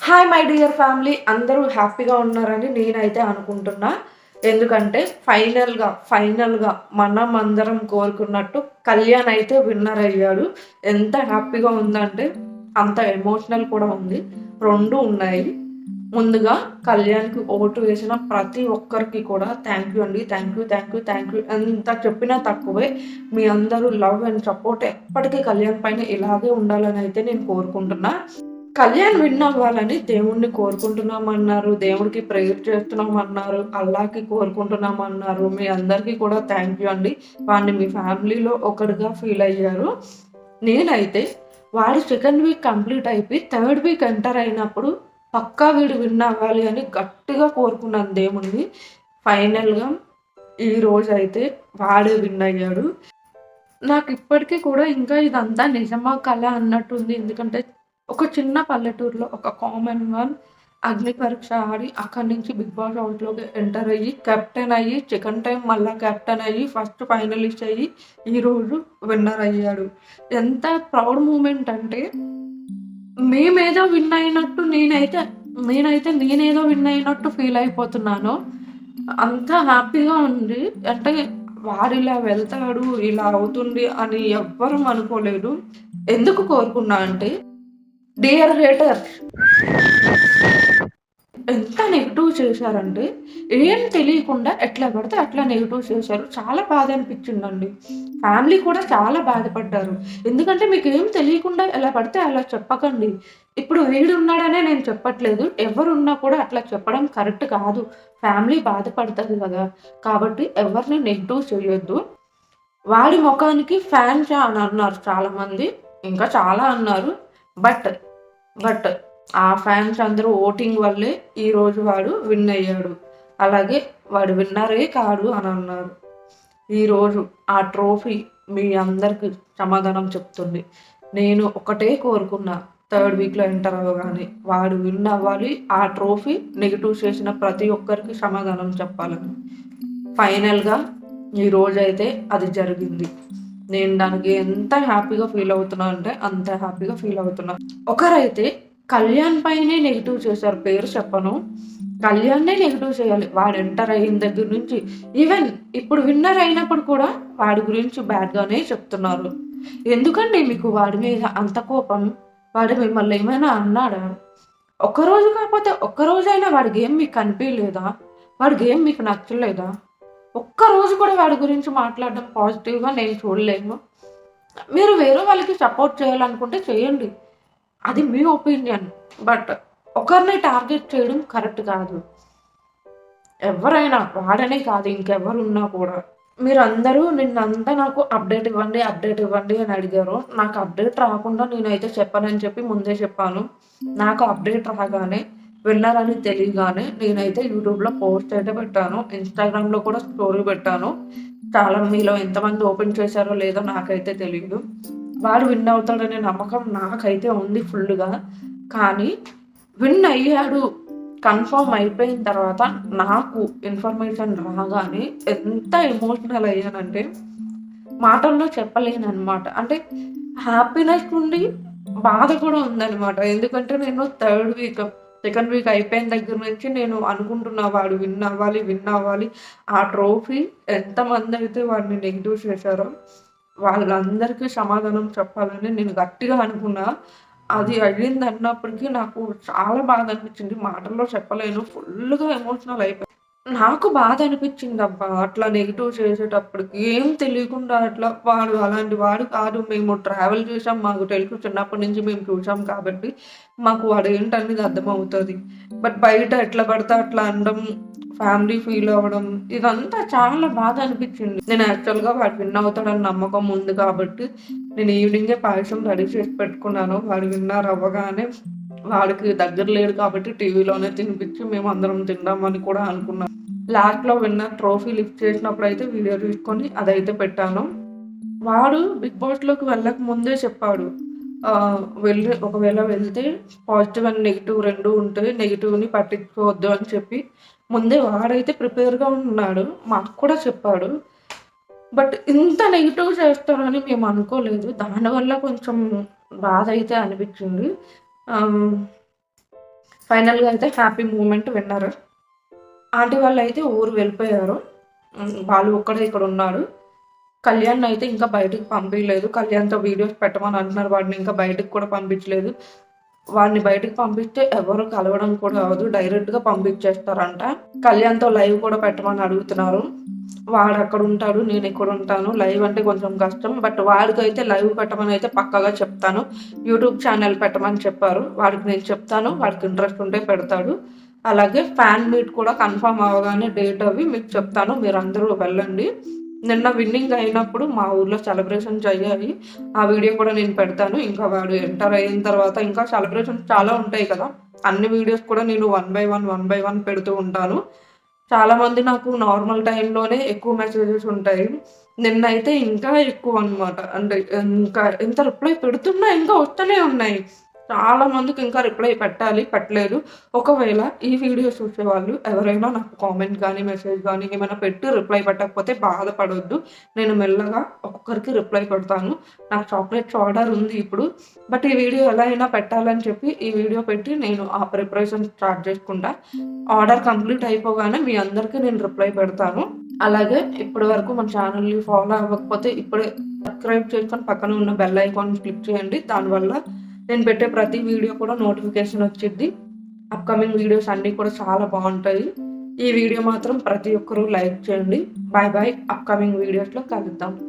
Hi my dear family, అందరూ హ్యాపీగా ఉన్నారని నేనైతే అనుకుంటున్నా. ఎందుకంటే ఫైనల్‌గా మనం అందరం కోరుకున్నట్టు కళ్యాణ్ అయితే విన్నర్ అయ్యాడు. ఎంత హ్యాపీగా ఉందంటే అంత ఎమోషనల్ కూడా ఉంది. 2 ఉన్నాయి. ముందుగా కళ్యాణ్‌కి ఓటు వేసిన ప్రతి ఒక్కరికి కూడా థ్యాంక్ యూ అండి. Thank you, thank you, thank you. ఎంత చెప్పినా తక్కువే. మీ అందరూ లవ్ అండ్ సపోర్ట్ ఎప్పటికీ కళ్యాణ్ పైన ఇలాగే ఉండాలని అయితే నేను కోరుకుంటున్నా. కళ్యాణ్ విన్ అవ్వాలని దేవుడిని కోరుకుంటున్నామన్నారు. దేవుడికి ప్రేయర్ చేస్తున్నామన్నారు. అల్లాకి కోరుకుంటున్నామన్నారు. మీ అందరికీ కూడా థ్యాంక్ యూ అండి. వాడిని మీ ఫ్యామిలీలో ఒకడిగా ఫీల్ అయ్యారు. నేనైతే వాడు సెకండ్ వీక్ కంప్లీట్ అయిపోయి థర్డ్ వీక్ ఎంటర్ అయినప్పుడు పక్కా వీడు విన్ అవ్వాలి అని గట్టిగా కోరుకున్నాను దేవుడిని. ఫైనల్‌గా ఈరోజైతే వాడే విన్ అయ్యాడు. నాకిప్పటికి కూడా ఇంకా ఇదంతా నిజమా కలా అన్నట్టుంది. ఎందుకంటే ఒక చిన్న పల్లెటూరులో ఒక కామన్ వన్ అగ్ని పరీక్ష ఆడి అక్కడి నుంచి 'బిగ్ బాస్' హౌస్‌లోకి ఎంటర్ అయ్యి, కెప్టెన్ అయ్యి, సెకండ్ టైమ్ మళ్ళా కెప్టెన్ అయ్యి, ఫస్ట్ ఫైనలిస్ట్ అయ్యి, ఈరోజు విన్నర్ అయ్యాడు. ఎంత ప్రౌడ్ మూమెంట్ అంటే మేమేదో విన్ అయినట్టు నేనేదో విన్ అయినట్టు ఫీల్ అయిపోతున్నాను. అంత హ్యాపీగా ఉంది. అంటే వాడిలా వెళ్తాడు, ఇలా అవుతుంది అని ఎవ్వరం అనుకోలేదు. ఎందుకు కోరుకున్నా అంటే, డియర్ హేటర్ ఎంత నెగెటివ్ చేశారంటే, ఏం తెలియకుండా ఎట్లా పడితే అట్లా నెగెటివ్ చేశారు. చాలా బాధ అనిపించిందండి. ఫ్యామిలీ కూడా చాలా బాధపడ్డారు. ఎందుకంటే మీకేం తెలియకుండా ఎలా పడితే అలా చెప్పకండి. ఇప్పుడు వీడున్నాడనే నేను చెప్పట్లేదు. ఎవరున్నా కూడా అట్లా చెప్పడం కరెక్ట్ కాదు. ఫ్యామిలీ బాధపడతది గదా! కాబట్టి ఎవరిని నెగెటివ్ చేయొద్దు. వాడి మొఖానికి ఫ్యాన్సా అని అన్నారు చాలామంది. ఇంకా చాలా అన్నారు. బట్, బట్ ఆ ఫ్యాన్స్ అందరూ ఓటింగ్ వల్లే ఈరోజు వాడు విన్ అయ్యాడు. అలాగే వాడు విన్నరే కాడు అని అన్నారు. ఈరోజు ఆ ట్రోఫీ మీ అందరికి సమాధానం చెప్తుంది. నేను ఒకటే కోరుకున్నా. థర్డ్ వీక్‌లో ఎంటర్ అవ్వగానే వాడు విన్ అవ్వాలి. ఆ ట్రోఫీ నెగెటివ్ చేసిన ప్రతి ఒక్కరికి సమాధానం చెప్పాలని. ఫైనల్‌గా ఈరోజైతే అది జరిగింది. నేను దానికి ఎంత హ్యాపీగా ఫీల్ అవుతున్నా అంటే అంత హ్యాపీగా ఫీల్ అవుతున్నా. ఒకరైతే కళ్యాణ్ పైనే నెగెటివ్ చేశారు. పేరు చెప్పను. కళ్యాణ్‌నే నెగెటివ్ చేయాలి. వాడు ఎంటర్ అయిన దగ్గర నుంచి ఈవెన్ ఇప్పుడు విన్నర్ అయినప్పుడు కూడా వాడి గురించి బ్యాడ్‌గానే చెప్తున్నారు. ఎందుకండి మీకు వాడి మీద అంత కోపం? వాడు మిమ్మల్ని ఏమైనా అన్నాడా? ఒక్కరోజు కాకపోతే ఒక్కరోజైనా వాడి గేమ్ మీకు కనిపియలేదా? వాడి గేమ్ మీకు నచ్చలేదా? ఒక్కరోజు కూడా వాడి గురించి మాట్లాడడం పాజిటివ్‌గా నేను చూడలేను. మీరు వేరే వాళ్ళకి సపోర్ట్ చేయాలనుకుంటే చేయండి. అది మీ ఒపీనియన్. బట్ ఒకరిని టార్గెట్ చేయడం కరెక్ట్ కాదు. ఎవ్వరైనా వాడనే కాదు ఇంకెవరున్నా కూడా. మీరందరూ నిన్నంతా నాకు అప్డేట్ ఇవ్వండి అని అడిగారు. నాకు అప్డేట్ రాకుండా నేనైతే చెప్పనని చెప్పి ముందే చెప్పాను. నాకు అప్డేట్ రాగానే విన్నర్ అని తెలియగానే నేనైతే యూట్యూబ్‌లో పోస్ట్ అయితే పెట్టాను. ఇన్‌స్టాగ్రామ్‌లో కూడా స్టోరీ పెట్టాను. చాలా మీలో ఎంతమంది ఓపెన్ చేశారో లేదో నాకైతే తెలీదు. వాడు విన్ అవుతాడనే నమ్మకం నాకైతే ఉంది ఫుల్లుగా. కానీ విన్ అయ్యాడు కన్ఫర్మ్ అయిపోయిన తర్వాత నాకు ఇన్ఫర్మేషన్ రాగానే ఎంత ఎమోషనల్ అయ్యానంటే మాటల్లో చెప్పలేననమాట. అంటే హ్యాపీనెస్ ఉండి బాధ కూడా ఉందనమాట. ఎందుకంటే నేను సెకండ్ వీక్ అయిపోయిన దగ్గర నుంచి నేను అనుకుంటున్నా వాడు విన్ అవ్వాలి. ఆ ట్రోఫీ ఎంతమందైతే వాడిని నెగెటివ్ చేశారో వాళ్ళందరికీ సమాధానం చెప్పాలని నేను గట్టిగా అనుకున్నా. అది అయ్యిందన్నప్పటికి నాకు చాలా బాధ అనిపించింది. మాటల్లో చెప్పలేను. ఫుల్లుగా ఎమోషనల్ అయిపోయా. నాకు బాధ అనిపించిందబ్బా! అట్లా నెగెటివ్ చేసేటప్పటికి. ఏం తెలియకుండా అట్లా వాడు అలాంటి వాడు కాదు. మేము ట్రావెల్ చేసాం. మాకు తెలుసు చిన్నప్పటి నుంచి మేము చూసాం కాబట్టి, మాకు వాడేంటనేది అర్థమవుతది. బట్ బయట ఎట్లా పడితే అట్లా అనడం, ఫ్యామిలీ ఫీల్ అవ్వడం ఇదంతా చాలా బాధ అనిపించింది. నేను యాక్చువల్‌గా వాడు విన్ అవుతాడని నమ్మకం ఉంది కాబట్టి, నేను ఈవినింగే పాయసం రెడీ చేసి పెట్టుకున్నాను. వాడు విన్నర్ అవ్వగానే వాడికి దగ్గర లేడు కాబట్టి టీవీలోనే తినిపించి మేమందరం తిందామని కూడా అనుకున్నాం. లాస్ట్‌లో విన్నర్ ట్రోఫీ లిఫ్ట్ చేసినప్పుడైతే వీడియో తీసుకొని అదైతే పెట్టాను. వాడు 'బిగ్ బాస్‌లోకి' వెళ్ళక ముందే చెప్పాడు. ఒకవేళ వెళ్తే పాజిటివ్ అండ్ నెగెటివ్ 2 ఉంటాయి. నెగెటివ్‌ని పట్టించుకోవద్దు అని చెప్పి ముందే వాడైతే ప్రిపేర్‌గా ఉన్నాడు. మాకు కూడా చెప్పాడు. బట్ ఇంత నెగెటివ్ చేస్తారని మేము అనుకోలేదు. దానివల్ల కొంచెం బాధ అయితే అనిపించింది. ఆహ్ ఫైనల్‌గా అయితే హ్యాపీ మూమెంట్ విన్నర్. ఆంటీ వాళ్ళైతే ఊరు వెళ్ళిపోయారు. బాలు ఒక్కడే ఇక్కడున్నాడు. కళ్యాణ్‌నయితే ఇంకా బయటికి పంపియలేదు. కళ్యాణ్‌తో వీడియోస్ పెట్టమని అంటున్నారు. వాడిని ఇంకా బయటికి కూడా పంపించలేదు. వాడిని బయటికి పంపిస్తే ఎవరు కలవడం కూడా అవ్వదు. డైరెక్ట్‌గా పంపించేస్తారంట. కళ్యాణ్‌తో లైవ్ కూడా పెట్టమని అడుగుతున్నారు. వాడక్కడుంటాడు. నేనిక్కడుంటాను. లైవ్ అంటే కొంచెం కష్టం. బట్ వాడికైతే లైవ్ పెట్టమని అయితే పక్కాగా చెప్తాను. యూట్యూబ్ ఛానల్ పెట్టమని చెప్పారు. వాడికి నేను చెప్తాను. వాడికి ఇంట్రెస్ట్ ఉంటే పెడతాడు. అలాగే ఫ్యాన్ మీట్ కూడా కన్ఫర్మ్ అవ్వగానే డేట్ అవి మీకు చెప్తాను. మీరందరూ వెళ్ళండి. నిన్న విన్నింగ్ అయినప్పుడు మా ఊర్లో సెలబ్రేషన్స్ అయ్యాయి. ఆ వీడియో కూడా నేను పెడతాను. ఇంకా వాడు ఎంటర్ అయిన తర్వాత ఇంకా సెలబ్రేషన్స్ చాలా ఉంటాయి కదా! అన్ని వీడియోస్ కూడా నేను వన్ బై వన్ పెడుతూ ఉంటాను. చాలామంది నాకు నార్మల్ టైమ్‌లోనే ఎక్కువ మెసేజెస్ ఉంటాయి. నిన్నైతే ఇంకా ఎక్కువనమాట. అంటే ఇంకా ఎంత రిప్లై పెడుతున్నా ఇంకా వస్తూనే ఉన్నాయి. చాలా మందికి ఇంకా రిప్లై పెట్టాలి, పెట్టలేదు. ఒకవేళ ఈ వీడియో చూసేవాళ్ళు ఎవరైనా నాకు కామెంట్ గానీ, మెసేజ్ గానీ ఏమైనా పెట్టి రిప్లై పెట్టకపోతే బాధపడొద్దు. నేను మెల్లగా ఒక్కొక్కరికి రిప్లై పెడతాను. నాకు చాక్లెట్స్ ఆర్డర్ ఉంది ఇప్పుడు. బట్ ఈ వీడియో ఎలా అయినా పెట్టాలని చెప్పి ఈ వీడియో పెట్టి నేను ఆ ప్రిపరేషన్ స్టార్ట్ చేసుకుంటా. ఆర్డర్ కంప్లీట్ అయిపోగానే మీ అందరికీ నేను రిప్లై పెడతాను. అలాగే ఇప్పటి వరకు మన ఛానల్‌ని ఫాలో అవ్వకపోతే ఇప్పుడే సబ్స్క్రైబ్ చేసుకొని పక్కన ఉన్న బెల్ ఐకాన్ క్లిక్ చేయండి. దానివల్ల నేను పెట్టే ప్రతి వీడియో కూడా నోటిఫికేషన్ వచ్చిద్ది. అప్‌కమింగ్ వీడియోస్ అన్నీ కూడా చాలా బావుంటాయి. ఈ వీడియో మాత్రం ప్రతి ఒక్కరూ లైక్ చేయండి. Bye bye. అప్‌కమింగ్ వీడియోస్‌లో కలుద్దాం.